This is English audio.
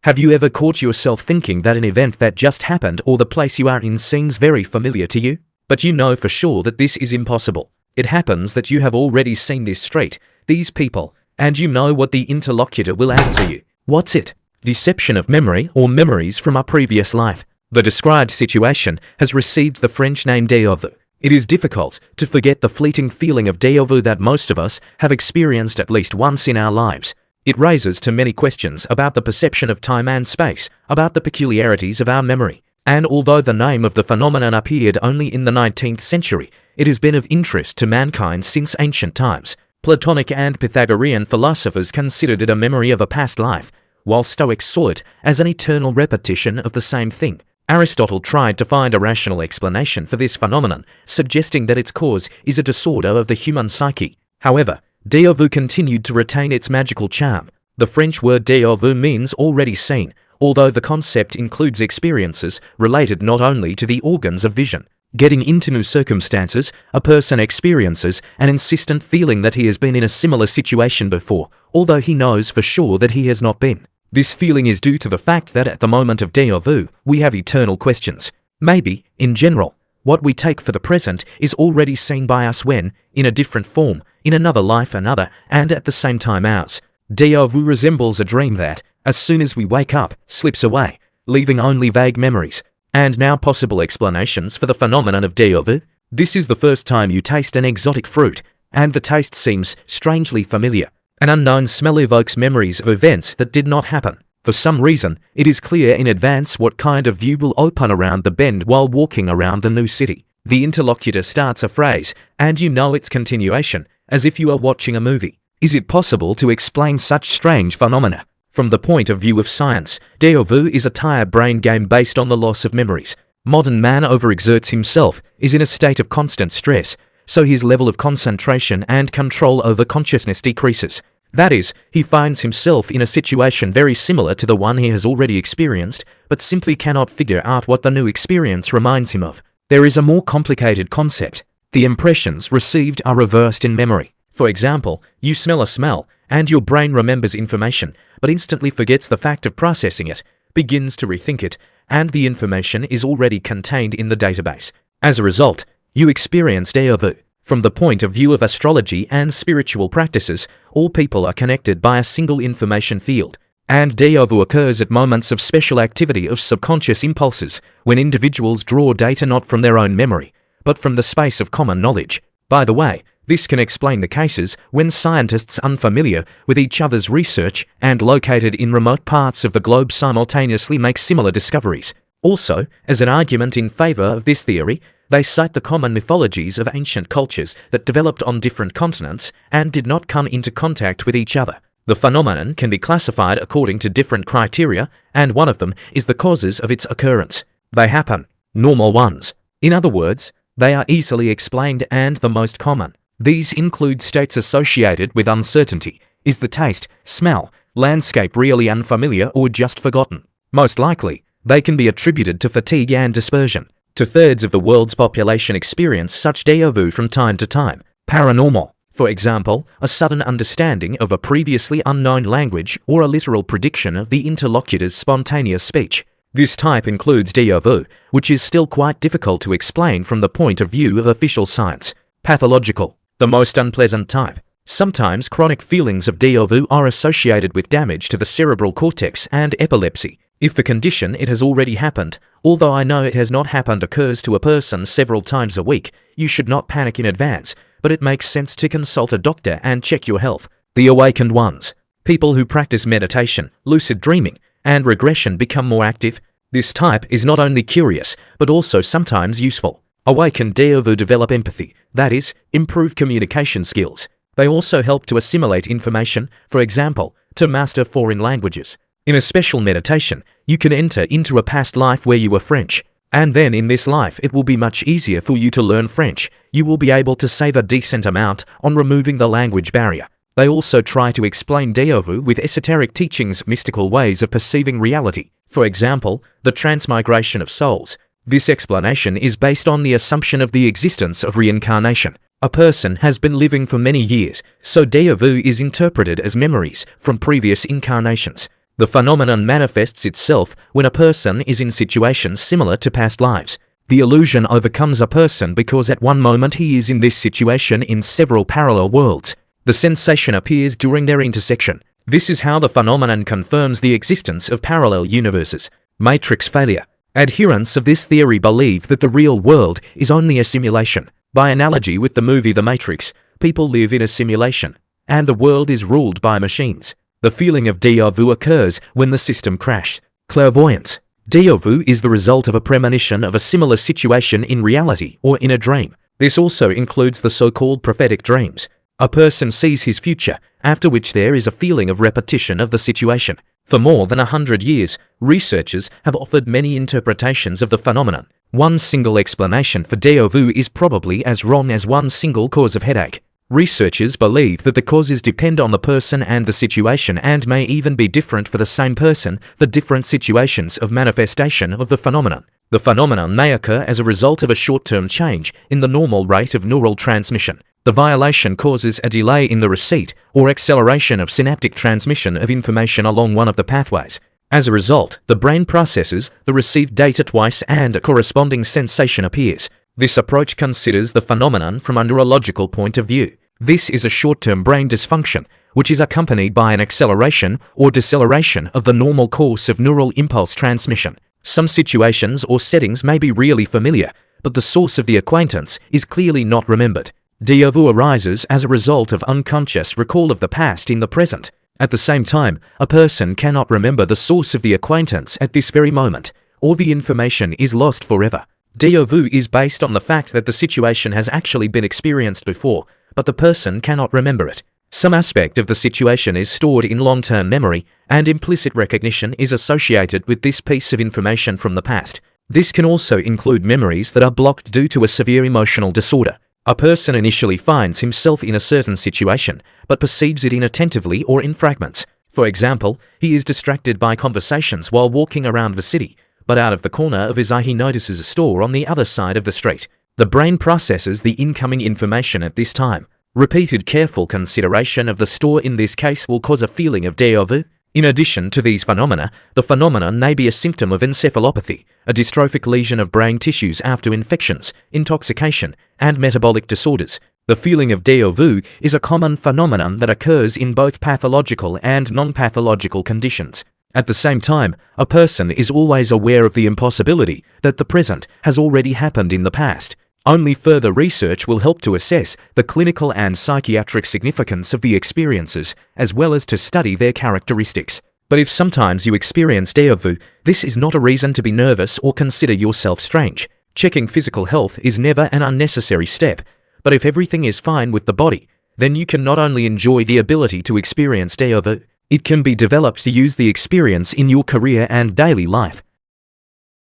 Have you ever caught yourself thinking that an event that just happened or the place you are in seems very familiar to you? But you know for sure that this is impossible. It happens that you have already seen this street, these people, and you know what the interlocutor will answer you. What's it? Deception of memory or memories from a previous life. The described situation has received the French name déjà vu. It is difficult to forget the fleeting feeling of déjà vu that most of us have experienced at least once in our lives. It raises too many questions about the perception of time and space, about the peculiarities of our memory. And although the name of the phenomenon appeared only in the 19th century, it has been of interest to mankind since ancient times. Platonic and Pythagorean philosophers considered it a memory of a past life, while Stoics saw it as an eternal repetition of the same thing. Aristotle tried to find a rational explanation for this phenomenon, suggesting that its cause is a disorder of the human psyche. However, déjà vu continued to retain its magical charm. The French word déjà vu means already seen, although the concept includes experiences related not only to the organs of vision. Getting into new circumstances, a person experiences an insistent feeling that he has been in a similar situation before, although he knows for sure that he has not been. This feeling is due to the fact that at the moment of déjà vu, we have eternal questions. Maybe, in general, what we take for the present is already seen by us when, in a different form, in another life and at the same time ours. Déjà vu resembles a dream that, as soon as we wake up, slips away, leaving only vague memories. And now possible explanations for the phenomenon of déjà vu. This is the first time you taste an exotic fruit, and the taste seems strangely familiar. An unknown smell evokes memories of events that did not happen. For some reason, it is clear in advance what kind of view will open around the bend while walking around the new city. The interlocutor starts a phrase, and you know its continuation, as if you are watching a movie. Is it possible to explain such strange phenomena? From the point of view of science, déjà vu is a tired brain game based on the loss of memories. Modern man overexerts himself, is in a state of constant stress, so his level of concentration and control over consciousness decreases. That is, he finds himself in a situation very similar to the one he has already experienced, but simply cannot figure out what the new experience reminds him of. There is a more complicated concept. The impressions received are reversed in memory. For example, you smell a smell, and your brain remembers information, but instantly forgets the fact of processing it, begins to rethink it, and the information is already contained in the database. As a result, you experience déjà vu. From the point of view of astrology and spiritual practices, all people are connected by a single information field. And déjà vu occurs at moments of special activity of subconscious impulses, when individuals draw data not from their own memory, but from the space of common knowledge. By the way, this can explain the cases when scientists unfamiliar with each other's research and located in remote parts of the globe simultaneously make similar discoveries. Also, as an argument in favor of this theory, they cite the common mythologies of ancient cultures that developed on different continents and did not come into contact with each other. The phenomenon can be classified according to different criteria, and one of them is the causes of its occurrence. They happen. Normal ones. In other words, they are easily explained and the most common. These include states associated with uncertainty. Is the taste, smell, landscape really unfamiliar or just forgotten? Most likely, they can be attributed to fatigue and dispersion. Two-thirds of the world's population experience such déjà vu from time to time. Paranormal, for example, a sudden understanding of a previously unknown language or a literal prediction of the interlocutor's spontaneous speech. This type includes déjà vu, which is still quite difficult to explain from the point of view of official science. Pathological, the most unpleasant type. Sometimes chronic feelings of déjà vu are associated with damage to the cerebral cortex and epilepsy. If the condition it has already happened, although I know it has not happened, occurs to a person several times a week, you should not panic in advance, but it makes sense to consult a doctor and check your health. The awakened ones. People who practice meditation, lucid dreaming, and regression become more active. This type is not only curious, but also sometimes useful. Awakened déjà vu develop empathy, that is, improve communication skills. They also help to assimilate information, for example, to master foreign languages. In a special meditation, you can enter into a past life where you were French, and then in this life it will be much easier for you to learn French. You will be able to save a decent amount on removing the language barrier. They also try to explain déjà vu with esoteric teachings, mystical ways of perceiving reality. For example, the transmigration of souls. This explanation is based on the assumption of the existence of reincarnation. A person has been living for many years, so déjà vu is interpreted as memories from previous incarnations. The phenomenon manifests itself when a person is in situations similar to past lives. The illusion overcomes a person because at one moment he is in this situation in several parallel worlds. The sensation appears during their intersection. This is how the phenomenon confirms the existence of parallel universes. Matrix failure. Adherents of this theory believe that the real world is only a simulation. By analogy with the movie The Matrix, people live in a simulation, and the world is ruled by machines. The feeling of déjà vu occurs when the system crashes. Clairvoyance. Déjà vu is the result of a premonition of a similar situation in reality or in a dream. This also includes the so-called prophetic dreams. A person sees his future, after which there is a feeling of repetition of the situation. For more than 100 years, researchers have offered many interpretations of the phenomenon. One single explanation for déjà vu is probably as wrong as one single cause of headache. Researchers believe that the causes depend on the person and the situation and may even be different for the same person for different situations of manifestation of the phenomenon. The phenomenon may occur as a result of a short-term change in the normal rate of neural transmission. The violation causes a delay in the receipt or acceleration of synaptic transmission of information along one of the pathways. As a result, the brain processes the received data twice and a corresponding sensation appears. This approach considers the phenomenon from a neurological point of view. This is a short-term brain dysfunction, which is accompanied by an acceleration or deceleration of the normal course of neural impulse transmission. Some situations or settings may be really familiar, but the source of the acquaintance is clearly not remembered. Déjà vu arises as a result of unconscious recall of the past in the present. At the same time, a person cannot remember the source of the acquaintance at this very moment, or the information is lost forever. Déjà vu is based on the fact that the situation has actually been experienced before, but the person cannot remember it. Some aspect of the situation is stored in long-term memory, and implicit recognition is associated with this piece of information from the past. This can also include memories that are blocked due to a severe emotional disorder. A person initially finds himself in a certain situation, but perceives it inattentively or in fragments. For example, he is distracted by conversations while walking around the city, but out of the corner of his eye he notices a store on the other side of the street. The brain processes the incoming information at this time. Repeated careful consideration of the store in this case will cause a feeling of déjà vu. In addition to these phenomena, the phenomenon may be a symptom of encephalopathy, a dystrophic lesion of brain tissues after infections, intoxication, and metabolic disorders. The feeling of déjà vu is a common phenomenon that occurs in both pathological and non-pathological conditions. At the same time, a person is always aware of the impossibility that the present has already happened in the past. Only further research will help to assess the clinical and psychiatric significance of the experiences, as well as to study their characteristics. But if sometimes you experience déjà vu, this is not a reason to be nervous or consider yourself strange. Checking physical health is never an unnecessary step, but if everything is fine with the body, then you can not only enjoy the ability to experience déjà vu, it can be developed to use the experience in your career and daily life.